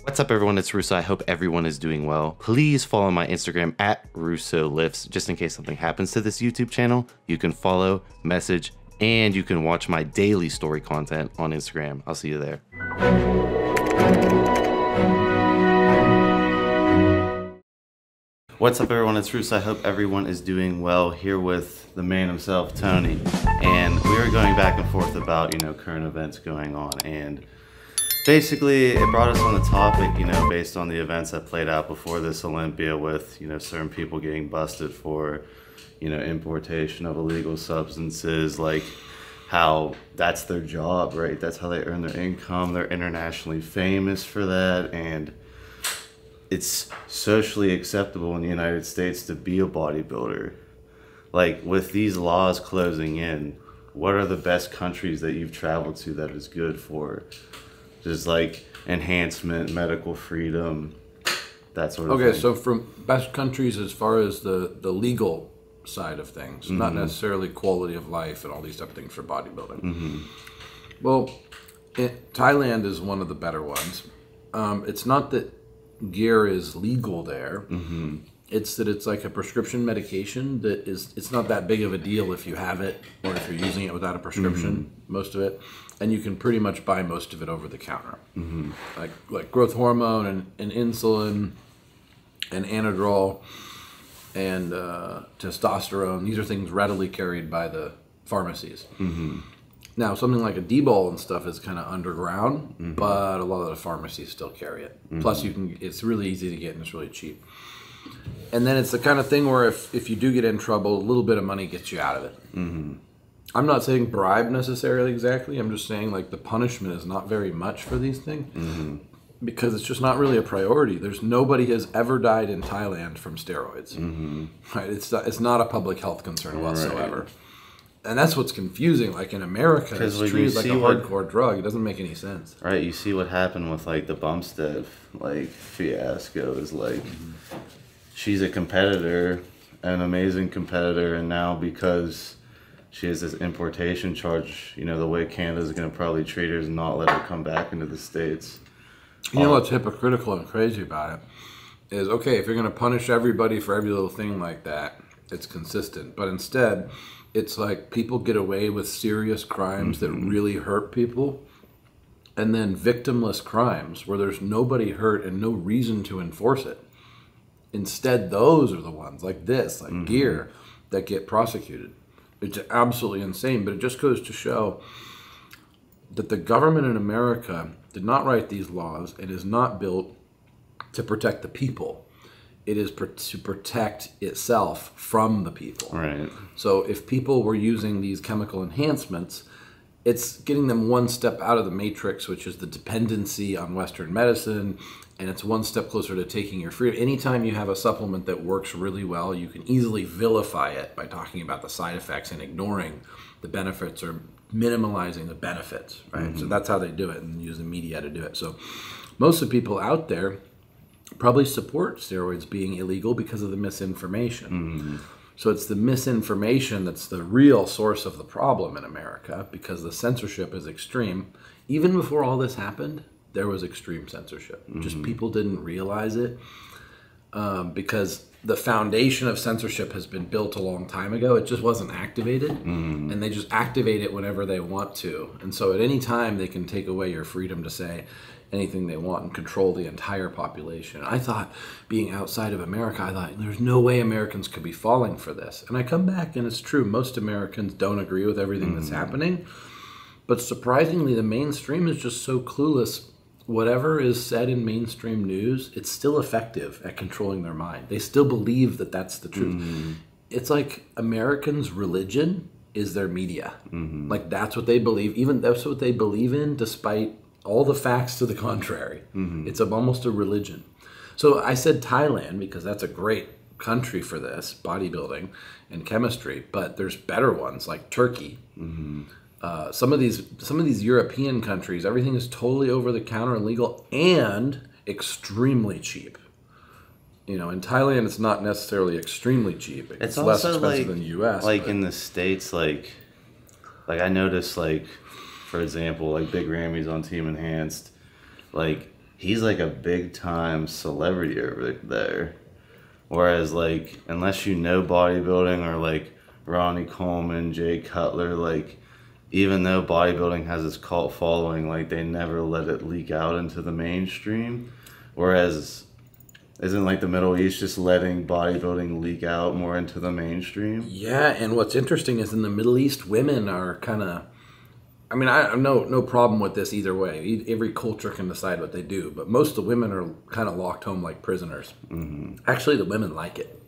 What's up everyone, it's Russo. I hope everyone is doing well. Please follow my Instagram at RussoLifts, just in case something happens to this YouTube channel. You can follow, message, and you can watch my daily story content on Instagram. I'll see you there. What's up everyone, it's Russo. I hope everyone is doing well. Here with the man himself, Tony. And we were going back and forth about, current events going on. And basically, it brought us on the topic, based on the events that played out before this Olympia with, certain people getting busted for, importation of illegal substances, like how that's their job, right? That's how they earn their income. They're internationally famous for that. And it's socially acceptable in the United States to be a bodybuilder. Like, with these laws closing in, what are the best countries that you've traveled to that is good for just like enhancement, medical freedom, that sort of thing? Okay, so from best countries as far as the legal side of things, not necessarily quality of life and all these type of things for bodybuilding. Well, Thailand is one of the better ones. It's not that gear is legal there. It's that it's like a prescription medication that it's not that big of a deal if you have it or if you're using it without a prescription, most of it. And you can pretty much buy most of it over the counter. Like growth hormone and insulin and anadrol and testosterone. These are things readily carried by the pharmacies. Now, something like a D-ball and stuff is kind of underground, but a lot of the pharmacies still carry it. Plus, it's really easy to get and it's really cheap. And then it's the kind of thing where if you do get in trouble, a little bit of money gets you out of it. I'm not saying bribe necessarily exactly. I'm just saying like the punishment is not very much for these things because it's just not really a priority. There's nobody has ever died in Thailand from steroids. Right? It's not a public health concern whatsoever. Right. And that's what's confusing. Like in America, it's treated like a hardcore drug. It doesn't make any sense. Right. You see what happened with like the Bumstead fiasco is like she's a competitor, an amazing competitor, and now because she has this importation charge, the way Canada's going to probably treat her is not let her come back into the States. You know what's hypocritical and crazy about it is, okay, if you're going to punish everybody for every little thing like that, it's consistent. But instead, it's like people get away with serious crimes that really hurt people, and then victimless crimes where there's nobody hurt and no reason to enforce it. Instead, those are the ones, like this, like gear, that get prosecuted. It's absolutely insane, but it just goes to show that the government in America did not write these laws. It is not built to protect the people. It is to protect itself from the people. Right. So if people were using these chemical enhancements, it's getting them one step out of the matrix, which is the dependency on Western medicine, and it's one step closer to taking your freedom. Anytime you have a supplement that works really well, you can easily vilify it by talking about the side effects and ignoring the benefits or minimalizing the benefits, right? So that's how they do it and use the media to do it. So most of the people out there probably support steroids being illegal because of the misinformation. So it's the misinformation that's the real source of the problem in America because the censorship is extreme. Even before all this happened, there was extreme censorship. Just people didn't realize it because the foundation of censorship has been built a long time ago. It just wasn't activated, and they just activate it whenever they want to. And so at any time, they can take away your freedom to say anything they want and control the entire population. I thought, being outside of America, I thought there's no way Americans could be falling for this. And I come back and it's true. Most Americans don't agree with everything that's happening. But surprisingly, the mainstream is just so clueless. Whatever is said in mainstream news, it's still effective at controlling their mind. They still believe that that's the truth. It's like Americans' religion is their media. Like that's what they believe. Even that's what they believe in, despite all the facts to the contrary. It's almost a religion. So I said Thailand because that's a great country for this, bodybuilding and chemistry, but there's better ones like Turkey. Some of these European countries, everything is totally over the counter and legal and extremely cheap. In Thailand, it's not necessarily extremely cheap. It's less expensive than the U.S. Like in the States, like I noticed, like for example, like Big Ramy's on Team Enhanced, like he's like a big time celebrity over there. Whereas like, unless you know bodybuilding or like Ronnie Coleman, Jay Cutler, like even though bodybuilding has its cult following, like they never let it leak out into the mainstream. Whereas isn't like the Middle East just letting bodybuilding leak out more into the mainstream? Yeah, and what's interesting is in the Middle East, women are kind of, I mean, I have no problem with this either way. Every culture can decide what they do, but most of the women are kind of locked home like prisoners. Actually, the women like it.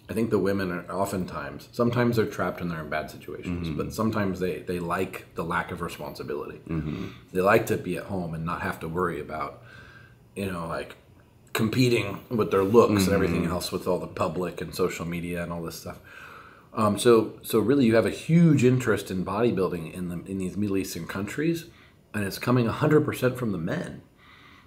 I think the women are sometimes they're trapped and they're in bad situations, but sometimes they like the lack of responsibility. They like to be at home and not have to worry about, like competing with their looks and everything else with all the public and social media and all this stuff. So really, you have a huge interest in bodybuilding in these Middle Eastern countries, and it's coming 100% from the men.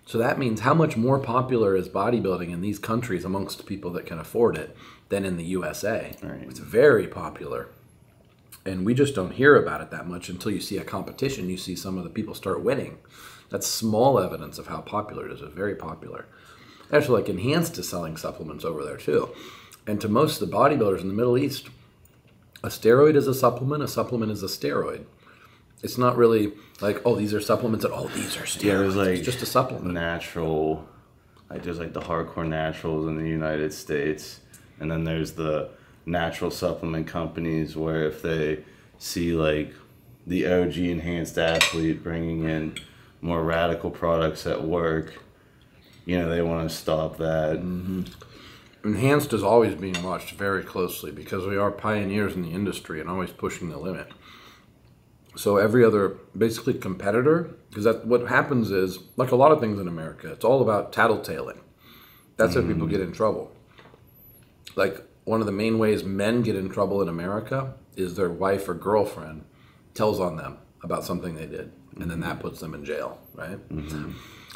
So that means how much more popular is bodybuilding in these countries amongst people that can afford it than in the USA. Right. It's very popular, and we just don't hear about it that much until you see a competition. You see some of the people start winning. That's small evidence of how popular it is. It's very popular. Actually, like Enhanced is selling supplements over there too, and to most of the bodybuilders in the Middle East, a steroid is a supplement is a steroid. It's not really like, oh, these are supplements and oh, these are steroids. Yeah, there's like it's just a supplement. Natural, like there's like the hardcore naturals in the United States, and then there's the natural supplement companies where if they see like the OG enhanced athlete bringing in more radical products at work, they want to stop that. Enhanced is always being watched very closely because we are pioneers in the industry and always pushing the limit. So every other basically competitor, because what happens is, like a lot of things in America, it's all about tattletaling. That's how people get in trouble. Like one of the main ways men get in trouble in America is their wife or girlfriend tells on them about something they did, and then that puts them in jail, right?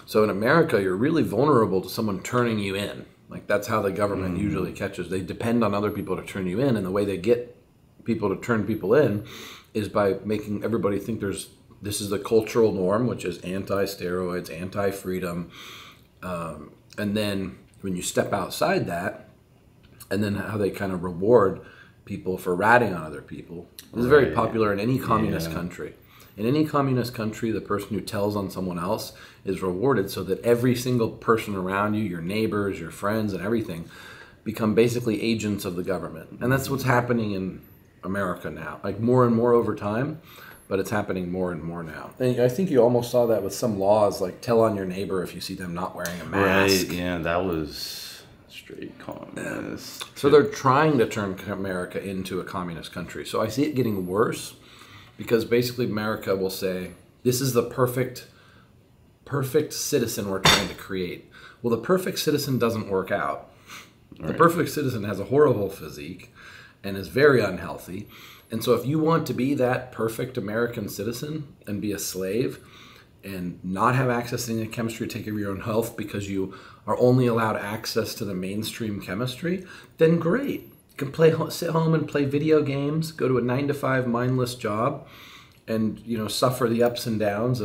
So in America, you're really vulnerable to someone turning you in. Like that's how the government usually catches. They depend on other people to turn you in, and the way they get people to turn people in is by making everybody think this is the cultural norm, which is anti-steroids, anti-freedom, and then when you step outside that, and then how they kind of reward people for ratting on other people. This is very popular in any communist country. In any communist country, the person who tells on someone else is rewarded so that every single person around you, your neighbors, your friends, and everything, become basically agents of the government. And that's what's happening in America now, like more and more over time, but it's happening more and more now. And I think you almost saw that with some laws, like tell on your neighbor if you see them not wearing a mask. Right, yeah, that was straight communist. So they're trying to turn America into a communist country. So I see it getting worse. Because basically America will say, this is the perfect citizen we're trying to create. Well, the perfect citizen doesn't work out. Right. The perfect citizen has a horrible physique and is very unhealthy. And so if you want to be that perfect American citizen and be a slave and not have access to any chemistry, take care of your own health because you are only allowed access to the mainstream chemistry, then great. You can sit home and play video games, go to a 9-to-5 mindless job, and suffer the ups and downs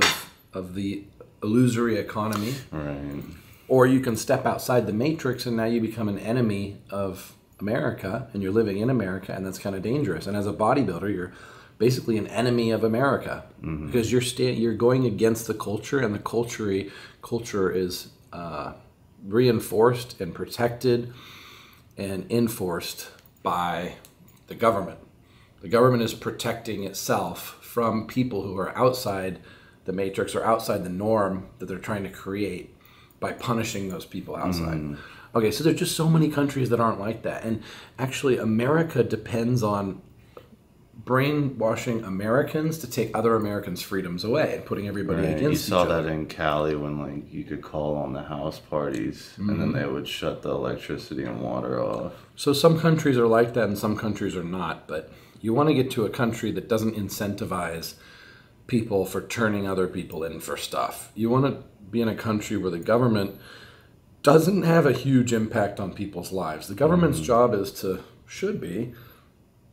of the illusory economy. Right. Or you can step outside the matrix, and now you become an enemy of America, and you're living in America, and that's kind of dangerous. And as a bodybuilder, you're basically an enemy of America because you're going against the culture, and the culture is reinforced and protected and enforced by the government. The government is protecting itself from people who are outside the matrix or outside the norm that they're trying to create by punishing those people outside. Okay, so there's just so many countries that aren't like that. And actually, America depends on brainwashing Americans to take other Americans' freedoms away and putting everybody against each other. You saw that in Cali when like you could call on the house parties and then they would shut the electricity and water off. So some countries are like that and some countries are not, but you want to get to a country that doesn't incentivize people for turning other people in for stuff. You want to be in a country where the government doesn't have a huge impact on people's lives. The government's job should be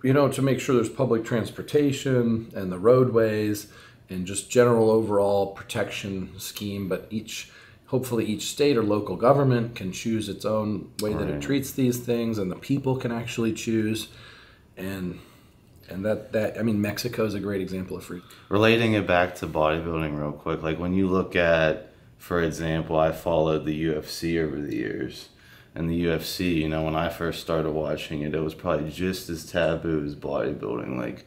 to make sure there's public transportation and the roadways and just general overall protection scheme, but each hopefully each state or local government can choose its own way that it treats these things, and the people can actually choose. And that I mean, Mexico is a great example of free. Relating it back to bodybuilding real quick, like when you look at, for example, I followed the UFC over the years. And the UFC, you know, when I first started watching it, it was probably just as taboo as bodybuilding. Like,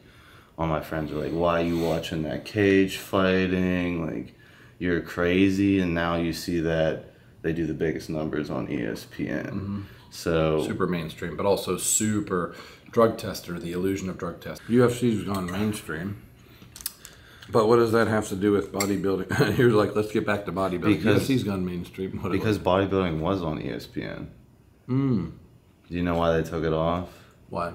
all my friends were like, why are you watching that cage fighting? Like, you're crazy. And now you see that they do the biggest numbers on ESPN. So Super mainstream, but also super drug tester, the illusion of drug test. UFC's gone mainstream. But what does that have to do with bodybuilding? Here's like, let's get back to bodybuilding. UFC's gone mainstream. Because bodybuilding was on ESPN. Do you know why they took it off? Why?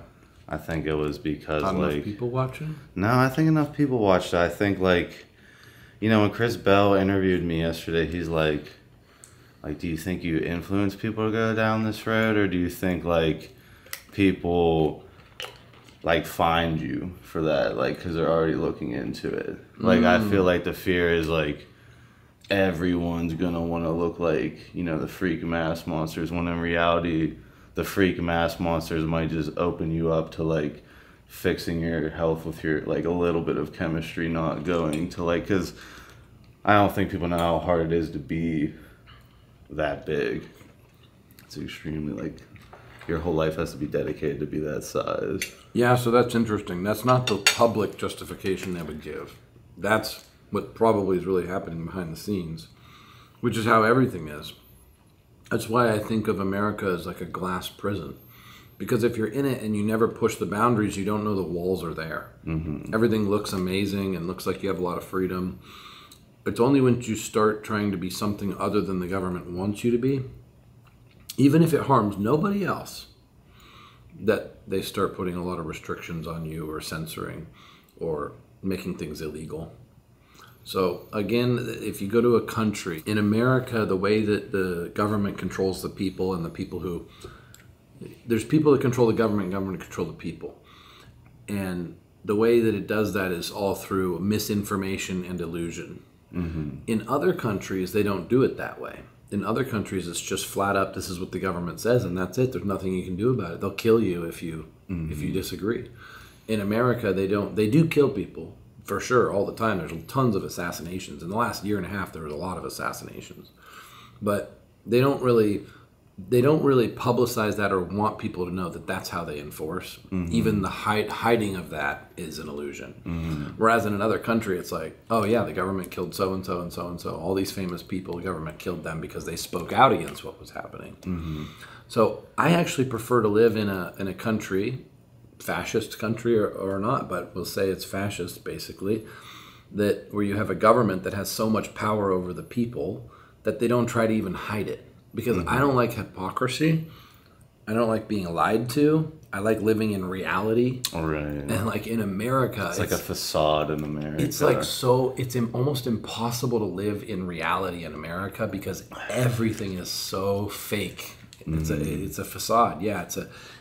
I think it was because Not like enough people watching? No, I think enough people watched it. I think like, you know, when Chris Bell interviewed me yesterday, he's like, do you think you influence people to go down this road, or do you think like people like find you for that, like because they're already looking into it? Like I feel like the fear is like everyone's gonna want to look like, you know, the freak mass monsters, when in reality the freak mass monsters might just open you up to like fixing your health with your like a little bit of chemistry, not going to like, because I don't think people know how hard it is to be that big. It's extremely like your whole life has to be dedicated to be that size. Yeah, so that's interesting. That's not the public justification they would give. That's what probably is really happening behind the scenes, which is how everything is. That's why I think of America as like a glass prison. Because if you're in it and you never push the boundaries, you don't know the walls are there. Everything looks amazing and looks like you have a lot of freedom. It's only when you start trying to be something other than the government wants you to be, even if it harms nobody else, that they start putting a lot of restrictions on you or censoring or making things illegal. So again, if you go to a country, in America, the way that the government controls the people and the people who, there's people that control the government control the people. And the way that it does that is all through misinformation and illusion. In other countries, they don't do it that way. In other countries, it's just flat up, this is what the government says, and that's it. There's nothing you can do about it. They'll kill you if you disagree. In America, they do kill people, for sure, all the time. There's tons of assassinations. In the last year and a half, there was a lot of assassinations. But they don't really publicize that or want people to know that that's how they enforce. Even the hiding of that is an illusion. Whereas in another country, it's like, oh yeah, the government killed so-and-so and so-and-so. All these famous people, the government killed them because they spoke out against what was happening. So I actually prefer to live in a country, fascist country or not, but we'll say it's fascist basically, that where you have a government that has so much power over the people that they don't try to even hide it. Because I don't like hypocrisy. I don't like being lied to. I like living in reality. Right. And like in America, it's like a facade in America. It's like it's almost impossible to live in reality in America because everything is so fake. It's a facade. Yeah,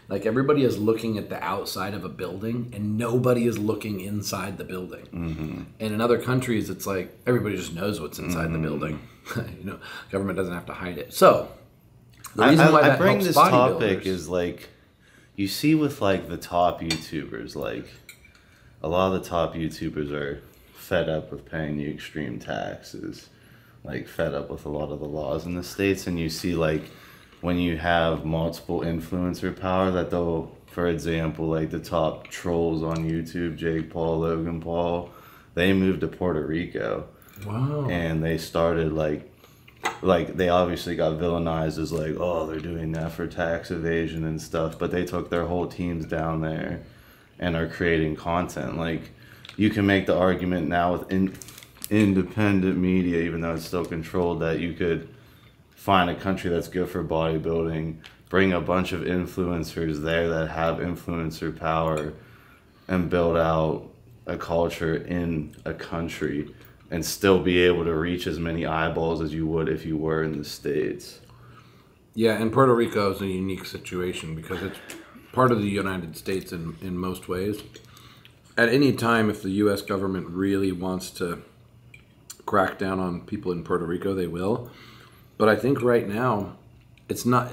like everybody is looking at the outside of a building and nobody is looking inside the building. And in other countries, it's like everybody just knows what's inside the building. You know, government doesn't have to hide it. So the reason why that bring helps this topic is like, you see with like the top YouTubers, like a lot of the top YouTubers are fed up with paying the extreme taxes, like fed up with a lot of the laws in the States. And you see like when you have multiple influencer power that they'll, for example, like the top trolls on YouTube, Jake Paul, Logan Paul, they moved to Puerto Rico. Wow. And they started like they obviously got villainized as like, oh, they're doing that for tax evasion and stuff, but they took their whole teams down there and are creating content. Like, you can make the argument now with independent media, even though it's still controlled, that you could find a country that's good for bodybuilding, bring a bunch of influencers there that have influencer power, and build out a culture in a country and still be able to reach as many eyeballs as you would if you were in the States. Yeah, and Puerto Rico is a unique situation because it's part of the United States in most ways. At any time, if the U.S. government really wants to crack down on people in Puerto Rico, they will. But I think right now, it's not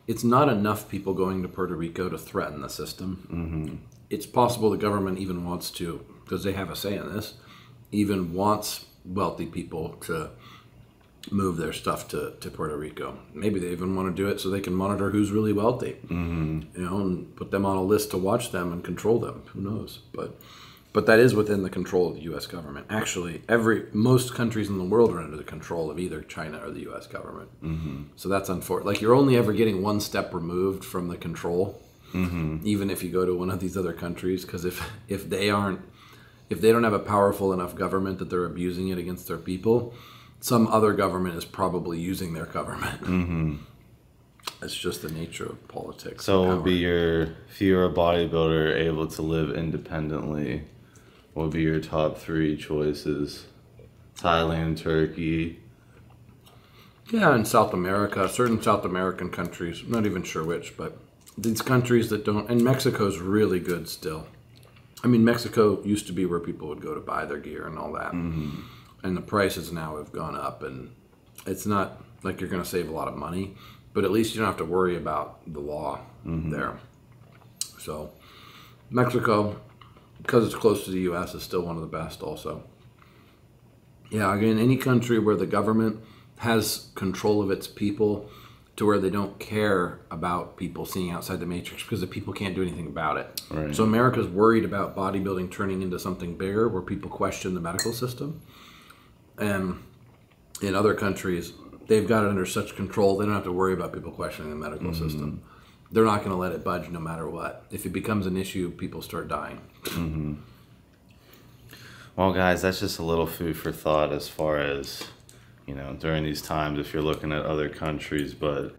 enough people going to Puerto Rico to threaten the system. It's possible the government even wants to, because they have a say in this, even wants wealthy people to move their stuff to Puerto Rico. Maybe they even want to do it so they can monitor who's really wealthy, and put them on a list to watch them and control them. Who knows? But that is within the control of the U.S. government. Actually, most countries in the world are under the control of either China or the U.S. government. So that's unfortunate. Like, you're only ever getting one step removed from the control, even if you go to one of these other countries, because if they don't have a powerful enough government that they're abusing it against their people, some other government is probably using their government. It's just the nature of politics. So what would be if you're a bodybuilder able to live independently, what would be your top 3 choices? Thailand, Turkey? Yeah, in South America, certain South American countries, I'm not even sure which, but these countries that don't, and Mexico's really good still. I mean, Mexico used to be where people would go to buy their gear and all that. And the prices now have gone up, and it's not like you're going to save a lot of money, but at least you don't have to worry about the law there. So Mexico, because it's close to the U.S., is still one of the best also. Yeah, again, any country where the government has control of its people to where they don't care about people seeing outside the matrix, because the people can't do anything about it. So America's worried about bodybuilding turning into something bigger where people question the medical system. And in other countries, they've got it under such control, they don't have to worry about people questioning the medical system. They're not going to let it budge no matter what. If it becomes an issue, people start dying. Well, guys, that's just a little food for thought as far as, during these times if you're looking at other countries. But